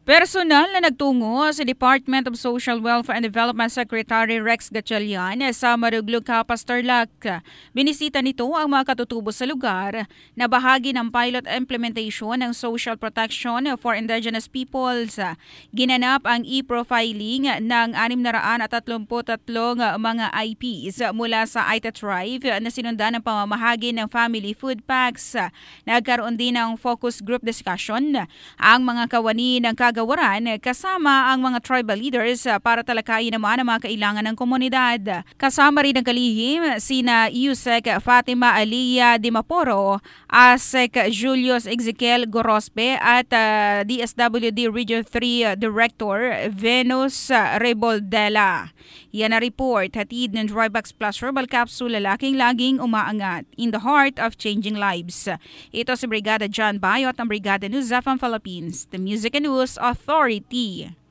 Personal na nagtungo sa Department of Social Welfare and Development Secretary Rex Gatchalian sa Maruglug, Tarlac. Binisita nito ang mga katutubo sa lugar na bahagi ng pilot implementation ng Social Protection for Indigenous Peoples. Ginanap ang e-profiling ng 633 mga IPs mula sa Aita Tribe na sinundan ng pamamahagi ng family food packs. Nagkaroon din ng focus group discussion ang mga kawani ng kagawaran kasama ang mga tribal leaders para talakayin naman ang mga kailangan ng komunidad. Kasama rin ang kalihim sina Yusek Fatima Aliyah Dimaporo, Asek Julius Ezekiel Gorospe at DSWD Region 3 Director Venus Reboldela. Yan na report, hatid ng Drybox Plus Herbal Capsule, lalaking laging umaangat in the heart of changing lives. Ito si Brigada John Bayo at ang Brigada News FM Philippines, the Music and News Authority.